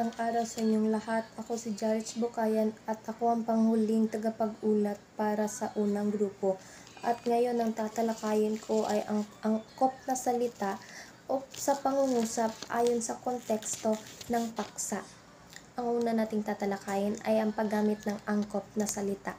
Ang araw sa inyong lahat, ako si Jarich Bukayan at ako ang panghuling tagapag-ulat para sa unang grupo. At ngayon ang tatalakayin ko ay ang angkop na salita o sa pangungusap ayon sa konteksto ng paksa. Ang una nating tatalakayin ay ang paggamit ng angkop na salita.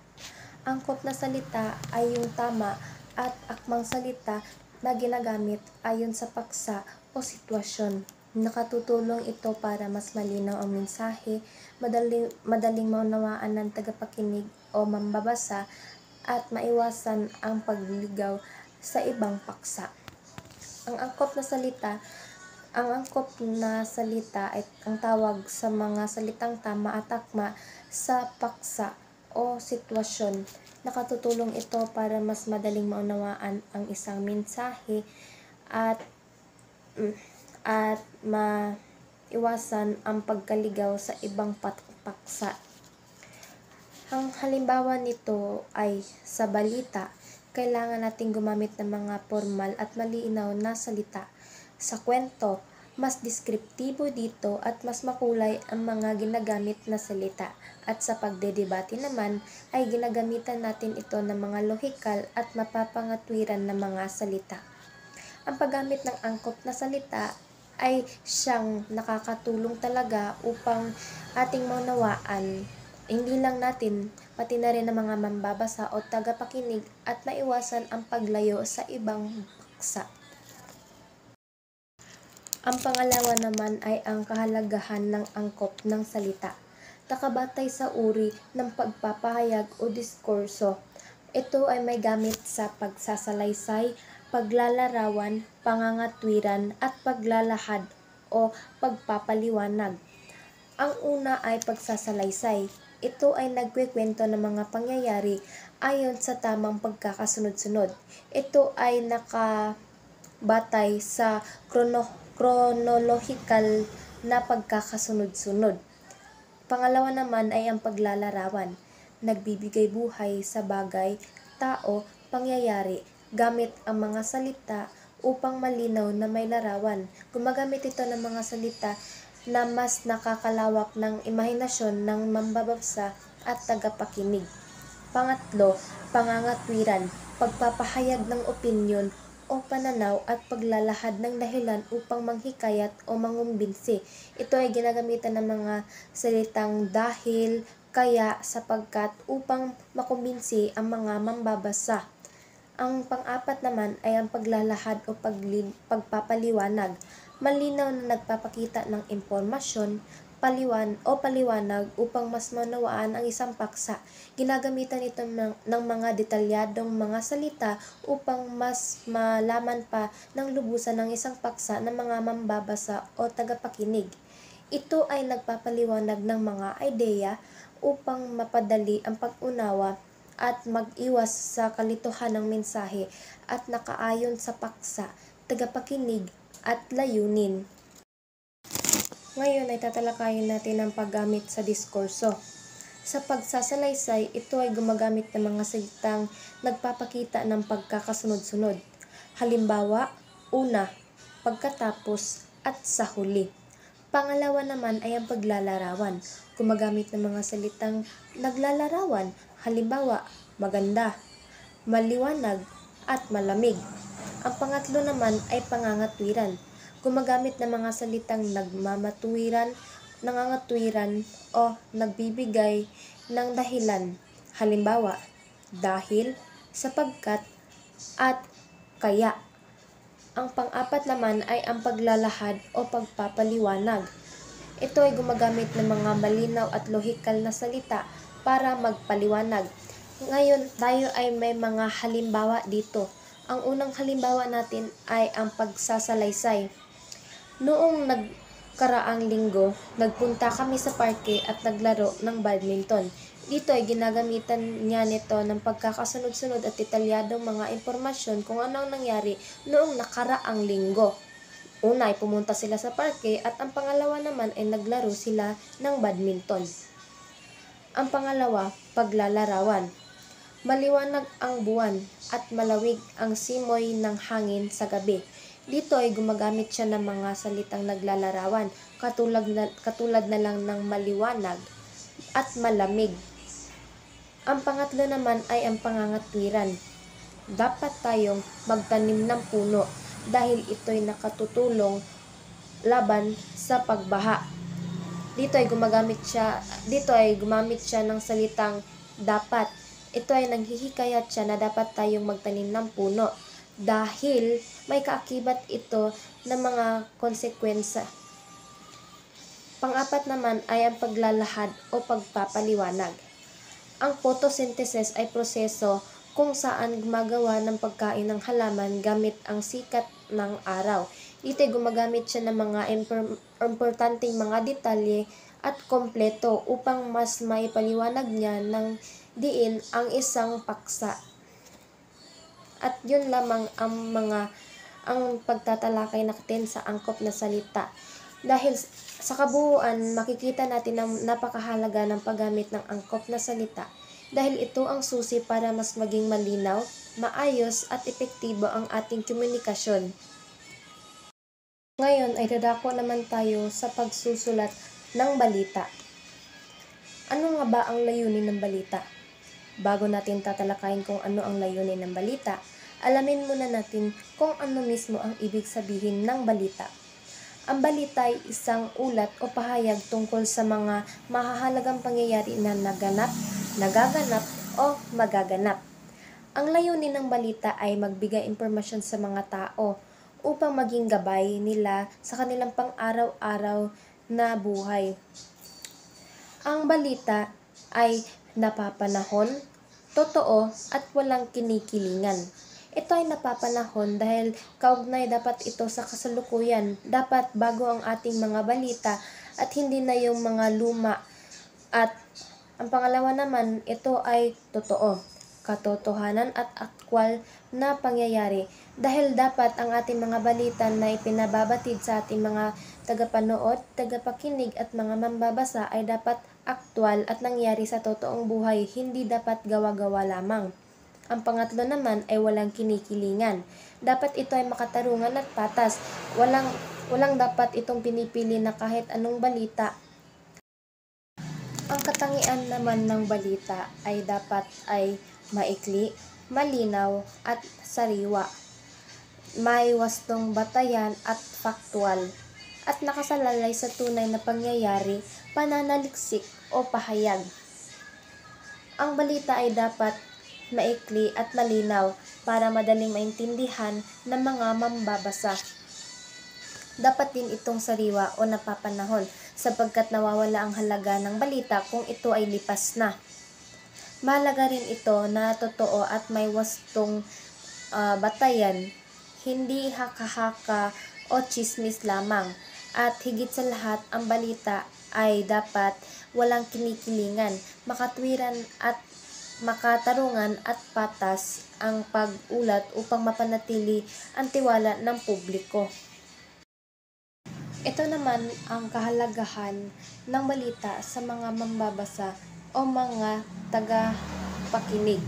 Angkop na salita ay yung tama at akmang salita na ginagamit ayon sa paksa o sitwasyon. Nakatutulong ito para mas malinaw ang mensahe, madaling maunawaan ng tagapakinig o mambabasa at maiwasan ang pagligaw sa ibang paksa. Ang angkop na salita ay ang tawag sa mga salitang tama at akma sa paksa o sitwasyon. Nakatutulong ito para mas madaling maunawaan ang isang mensahe at maiwasan ang pagkaligaw sa ibang paksa. Ang halimbawa nito ay sa balita, kailangan nating gumamit ng mga formal at malinaw na salita. Sa kwento, mas deskriptibo dito at mas makulay ang mga ginagamit na salita. At sa pagdedebate naman ay ginagamitan natin ito ng mga lohikal at mapapangatwiran na mga salita. Ang paggamit ng angkop na salita ay siyang nakakatulong talaga upang ating maunawaan, hindi lang natin, pati na rin ng mga mambabasa o tagapakinig at maiwasan ang paglayo sa ibang paksa. Ang pangalawa naman ay ang kahalagahan ng angkop ng salita. Nakabatay sa uri ng pagpapahayag o diskurso. Ito ay may gamit sa pagsasalaysay, paglalarawan, pangangatwiran at paglalahad o pagpapaliwanag. Ang una ay pagsasalaysay. Ito ay nagkukwento ng mga pangyayari ayon sa tamang pagkakasunod-sunod. Ito ay nakabatay sa chronological na pagkakasunod-sunod. Pangalawa naman ay ang paglalarawan. Nagbibigay buhay sa bagay, tao, pangyayari, gamit ang mga salita upang malinaw na may larawan. Gumagamit ito ng mga salita na mas nakakalawak ng imahinasyon ng mambabasa at tagapakinig. Pangatlo, pangangatwiran, pagpapahayag ng opinyon o pananaw at paglalahad ng dahilan upang manghikayat o mangumbinsi. Ito ay ginagamitan ng mga salitang dahil, kaya, sapagkat upang makumbinsi ang mga mambabasa. Ang pang-apat naman ay ang paglalahad o pagpapaliwanag. Malinaw na nagpapakita ng impormasyon, paliwanag upang mas maunawaan ang isang paksa. Ginagamitan ito ng mga detalyadong mga salita upang mas malaman pa ng lubusan ng isang paksa ng mga mambabasa o tagapakinig. Ito ay nagpapaliwanag ng mga ideya upang mapadali ang pag-unawa at mag-iwas sa kalituhan ng mensahe at nakaayon sa paksa, tagapakinig at layunin. Ngayon ay tatalakayin natin ang paggamit sa diskurso. Sa pagsasalaysay, ito ay gumagamit ng mga salitang nagpapakita ng pagkakasunod-sunod. Halimbawa, una, pagkatapos at sa huli. Pangalawa naman ay ang paglalarawan. Gumagamit ng mga salitang naglalarawan. Halimbawa, maganda, maliwanag at malamig. Ang pangatlo naman ay pangangatwiran. Gumagamit ng mga salitang nangangatwiran o nagbibigay ng dahilan. Halimbawa, dahil, sapagkat, at kaya. Ang pang-apat naman ay ang paglalahad o pagpapaliwanag. Ito ay gumagamit ng mga malinaw at lohikal na salita para magpaliwanag. Ngayon, tayo ay may mga halimbawa dito. Ang unang halimbawa natin ay ang pagsasalaysay. Noong nagkaraang linggo, nagpunta kami sa parke at naglaro ng badminton. Dito ay ginagamitan niya nito ng pagkakasunod-sunod at detalyadong mga impormasyon kung ano ang nangyari noong nakaraang linggo. Una ay pumunta sila sa parke at ang pangalawa naman ay naglaro sila ng badminton. Ang pangalawa, paglalarawan. Maliwanag ang buwan at malawig ang simoy ng hangin sa gabi. Dito ay gumagamit siya ng mga salitang naglalarawan, katulad na lang ng maliwanag at malamig. Ang pangatlo naman ay ang pangangatwiran. Dapat tayong magtanim ng puno dahil ito'y nakatutulong laban sa pagbaha. Dito ay gumamit siya ng salitang dapat. Ito ay nanghihikayat siya na dapat tayong magtanim ng puno dahil may kaakibat ito ng mga konsekwensya. Pang-apat naman ay ang paglalahad o pagpapaliwanag. Ang photosynthesis ay proseso kung saan gumagawa ng pagkain ng halaman gamit ang sikat ng araw. Dito ay gumagamit siya ng mga importanteng mga detalye at kompleto upang mas maipaliwanag niya ng diin ang isang paksa. At yun lamang ang pagtatalakay natin sa angkop na salita. Dahil sa kabuuan, makikita natin ang napakahalaga ng paggamit ng angkop na salita dahil ito ang susi para mas maging malinaw, maayos at epektibo ang ating komunikasyon. Ngayon ay dadako naman tayo sa pagsusulat ng balita. Ano nga ba ang layunin ng balita? Bago natin tatalakayin kung ano ang layunin ng balita, alamin muna natin kung ano mismo ang ibig sabihin ng balita. Ang balita ay isang ulat o pahayag tungkol sa mga mahahalagang pangyayari na nagaganap o magaganap. Ang layunin ng balita ay magbigay impormasyon sa mga tao upang maging gabay nila sa kanilang pang-araw-araw na buhay. Ang balita ay napapanahon, totoo at walang kinikilingan. Ito ay napapanahon dahil kaugnay dapat ito sa kasalukuyan. Dapat bago ang ating mga balita at hindi na yung mga luma. At ang pangalawa naman, ito ay totoo, katotohanan at aktwal na pangyayari. Dahil dapat ang ating mga balita na ipinababatid sa ating mga tagapanood, tagapakinig at mga mambabasa ay dapat aktwal at nangyari sa totoong buhay, hindi dapat gawa-gawa lamang. Ang pangatlo naman ay walang kinikilingan. Dapat ito ay makatarungan at patas. Walang dapat itong pinipili na kahit anong balita. Ang katangian naman ng balita ay dapat ay maikli, malinaw at sariwa. May wastong batayan at faktual at nakasalalay sa tunay na pangyayari, pananaliksik o pahayag. Ang balita ay dapat maikli at malinaw para madaling maintindihan ng mga mambabasa. Dapat din itong sariwa o napapanahon sapagkat nawawala ang halaga ng balita kung ito ay lipas na. Mahalaga rin ito na totoo at may wastong batayan, hindi haka-haka o chismis lamang. At higit sa lahat, ang balita ay dapat walang kinikilingan, makatwiran at makatarungan at patas ang pag-ulat upang mapanatili ang tiwala ng publiko. Ito naman ang kahalagahan ng balita sa mga mambabasa o mga tagapakinig.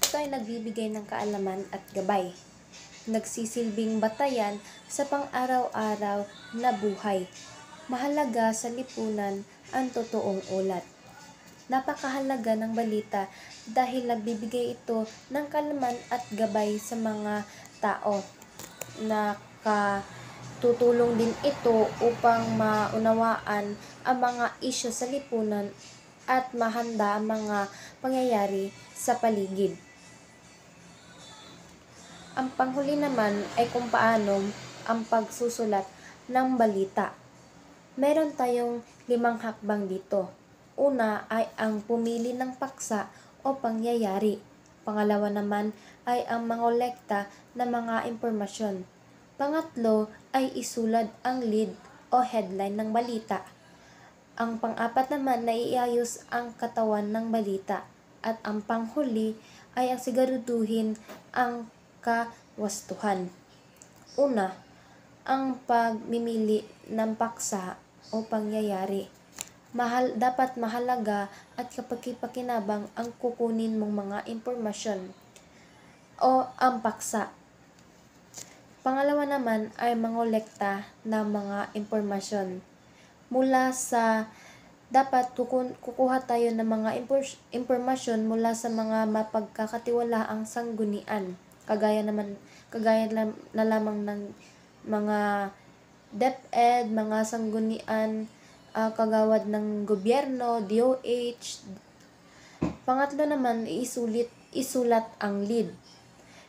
Ito ay nagbibigay ng kaalaman at gabay. Nagsisilbing batayan sa pang-araw-araw na buhay. Mahalaga sa lipunan ang totoong ulat. Napakahalaga ng balita dahil nagbibigay ito ng kaalaman at gabay sa mga tao. Tutulong din ito upang maunawaan ang mga isyu sa lipunan at mahanda ang mga pangyayari sa paligid. Ang panghuli naman ay kung paano ang pagsusulat ng balita. Meron tayong 5 hakbang dito. Una ay ang pumili ng paksa o pangyayari. Pangalawa naman ay ang mangolekta ng mga impormasyon. Pangatlo ay isulat ang lead o headline ng balita. Ang pang-apat naman na iayos ang katawan ng balita. At ang panghuli ay ang siguraduhin ang kawastuhan. Una, ang pagmimili ng paksa o pangyayari. Dapat mahalaga at kapaki-pakinabang ang kukunin mong mga impormasyon o ang paksa. Pangalawa naman ay mangolekta ng mga impormasyon mula sa dapat kukuha tayo ng mga impormasyon mula sa mga mapagkakatiwalaang sanggunian. Kagaya na lamang ng mga DepEd, mga sanggunian, kagawad ng gobyerno, DOH. Pangatlo naman, isulat ang lead.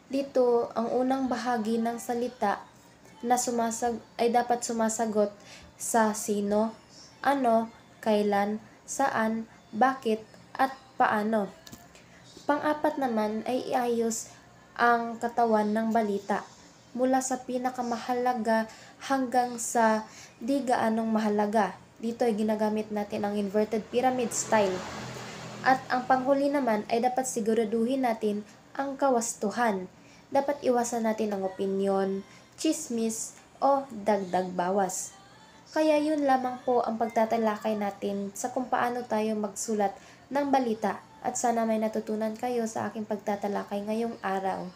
Dito, ang unang bahagi ng salita na ay dapat sumasagot sa sino, ano, kailan, saan, bakit, at paano. Pang-apat naman ay iayos ang katawan ng balita mula sa pinakamahalaga hanggang sa di gaanong mahalaga. Dito ay ginagamit natin ang inverted pyramid style. At ang panghuli naman ay dapat siguraduhin natin ang kawastuhan. Dapat iwasan natin ang opinyon, chismis, o dagdag bawas. Kaya yun lamang po ang pagtatalakay natin sa kung paano tayo magsulat ng balita at sana may natutunan kayo sa aking pagtatalakay ngayong araw.